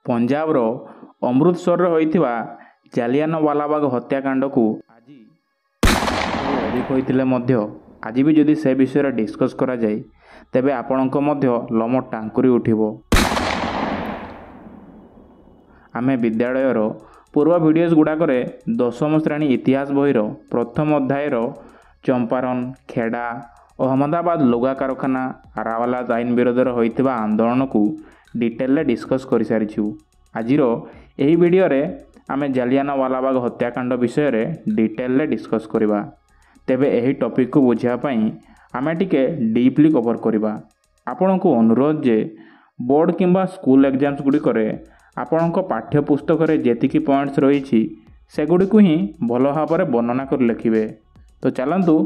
पंजाबर अमृतसर होइथिबा जालियानवालाबाग हत्याकांड को आज अधिक होइतिले मध्य आज भी जदि से विषय डिस्कस करा जाए तेबे आपणक मध्य लम टांकुरी उठिबो। आमे विद्यालयर पूर्व भिडियोज गुड़ाकरे दशम श्रेणी इतिहास बहिर प्रथम अध्यायर चंपारण खेड़ा अहमदाबाद लुगा कारखाना रावलात आईन विरोध होइतिबा आंदोलन को डिटेल डिस्कस कर सारिछु। आजिर एही वीडियो रे आमे जालियानवालाबाग हत्याकांड विषय रे डिटेल डिस्कस करिबा। तेबे एही टॉपिक को बुझिया पई आमे टिके डीपली कवर करिबा। आपनको अनुरोध जे बोर्ड किंबा स्कूल एग्जाम्स गुडी करे आपनको पाठ्य पुस्तक रे जेतिकी पॉइंट्स रहिछि सेगुडी को ही भलो भाबरे वर्णना कर लिखिबे। तो चलंतु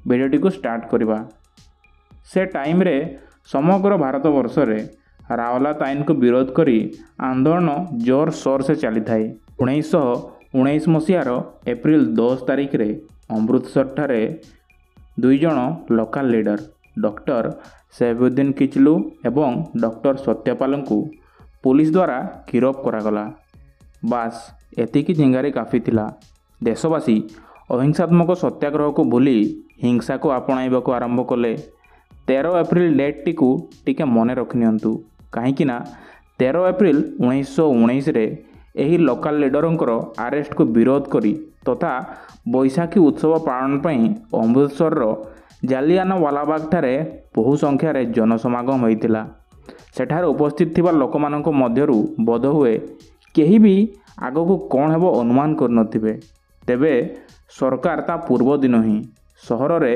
वीडियोटी को स्टार्ट करिबा। से टाइम रे समग्र भारत वर्ष रे रावलात आईन को विरोध करी आंदोलन जोर शोर से चली थाए। 1919 मसीहार एप्रिल 10 तारिख रे अमृतसर ठारे दुई जन local leader doctor Saifuddin Kitchlew एवं डॉक्टर सत्यपाल को पुलिस द्वारा गिरफ करागला। बास एतिकी झिंगारी काफी थिला। देशवासी अहिंसात्मक सत्याग्रह को भूली हिंसा को आपणाइबा को आरंभ कले। 13 एप्रिल डेट टी को टिके मने रखिनियंतु कहीं 13 एप्रिल 1919 रे एही लोकल लीडरंकर आरेस्ट को विरोध करी तथा बैशाखी उत्सव पालन पई अमृतसर जालियानवालाबाग ठारे बहु संख्यार जनसमागम होइतिला। सेठार उपस्थित थिबा लोकमानंक मध्यरु बोध हुए केही भी आगको कौन हेबो अनुमान करनथिबे। तेबे सरकार ता पूर्व दिन ही सहर रे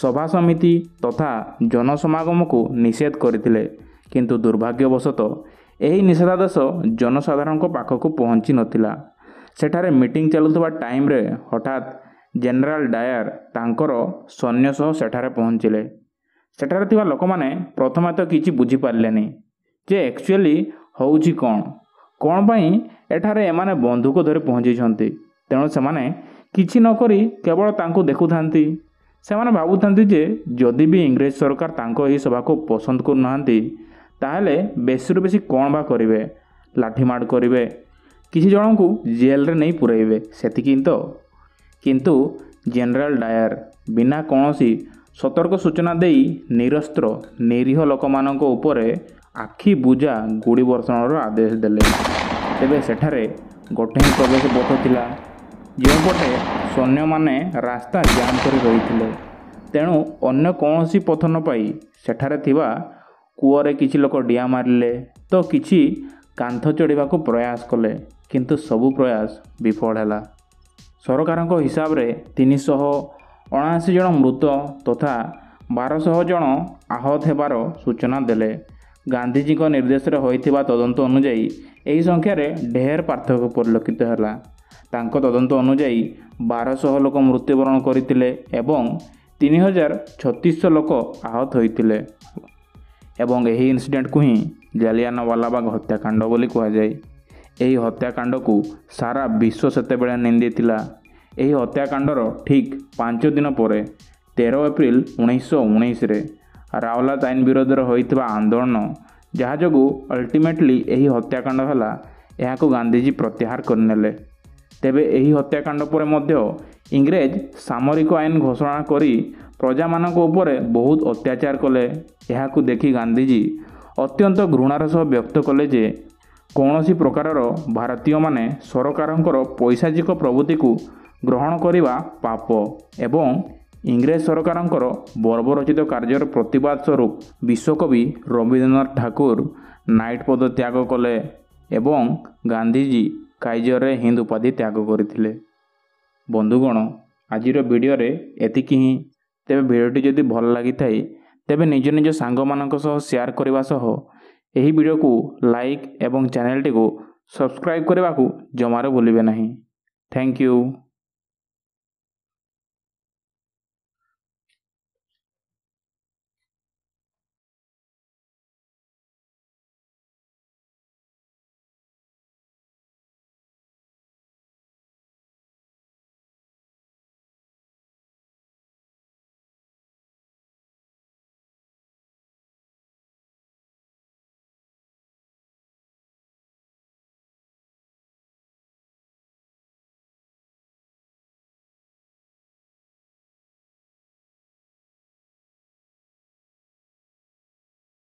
सभा समिति तथा जनसमागम को निषेध करथिले, किंतु दुर्भाग्यवशतः एही निषेधादेश जनसाधारण पाखक पहुँची नथिला। सेठारे मीटिंग चलुवा टाइम रे हठात जनरल डायर तांकर सैन्य सह सेठारे पहुँचिले। सेठारे थिबा लोक माने प्रथमे तो किछि बुझी पारलेनी जे एक्चुअली होउछि कौन पई एठारे एमाने बंदूक धरि पहुँची छंती। तेणु सेमाने किछि न करी केवल तांको देखुथांती। सेमाने भाबुथांती जे जदि भी इंग्रेज सरकार तांको एही सभा को पसंद करू नाहांती ताहले बेसीरु बेसी कौन बा करिवे, लाठीमार करिवे, किछि जण को जेल रे नहीं पुराइबे सेतिकी तो। किंतु जनरल डायर बिना कौनसी सतर्क सूचना देई निरस्त्र निरीह लोकमानंक उपरे आखि बुझा गुड़ी वर्षणर आदेश देले। तेबे सेठारे गोटे ही प्रवेश पथ थिला जोपटे सैन्य माने रास्ता जाम कर रही। तेणु अन्य कौनसी पथ न पाई सेठारे थिबा कूअरे किछि लोक डिया मारिले तो किछि कांथ चढ़ा को प्रयास कले, किंतु सबु प्रयास विफल हैला। सरकारक हिसाब रे 379 जन मृत तथा 1200 जन आहत हेबार सूचना देले। गांधीजी को निर्देश रे होइथिबा तदंत अनुसार एही संख्या रे ढेर पार्थक्य परिलक्षित हैला। तांको तदंत अनुसार 1200 लोक मृत्युवरण करथिले एवं 3600 लोक आहत होइथिले एवं एही इन्सिडेंट को ही जालियानवालाबाग हत्याकांड बोली कहा जाए। एही हत्याकांड को सारा विश्व सेतेबेले निंदिथिला। एही हत्याकांडर ठीक 5 दिन पर 13 एप्रिल 1919 रे रावलात आईन विरोध होइथिबा आंदोलन जहा जोगु अल्टीमेटली एही हत्याकांड हला एहाको गांधीजी प्रत्याहार करनेले। तेबे एही हत्याकांड पर मध्य इंग्रेज सामरिक आईन घोषणा करी प्रजा मानक उपरे बहुत अत्याचार कले। एहाकु देखि गांधीजी अत्यंत घृणार सह व्यक्त कले जे कौनसी प्रकारर भारतीय माने सरकारंकर पैसाजिक प्रवृत्ति को ग्रहण करिबा पाप एवं इंग्रेज सरकारंकर बर्बरचित कार्यर प्रतिवाद स्वरूप विश्वकवि रवींद्रनाथ ठाकुर नाइट पद त्याग कले एवं गांधीजी काइजर रे हिंद उपाधि त्याग करथिले। बंधुगण आजिर वीडियो रे एतिकी ही। तेबे वीडियोटी जदि भल लागि थाए तेबे निज निज सांग मानक सह शेयर करबा सह एही वीडियो को लाइक एवं चैनल टी को सब्सक्राइब करबा को जमारो भूलिबे नहीं। Thank you.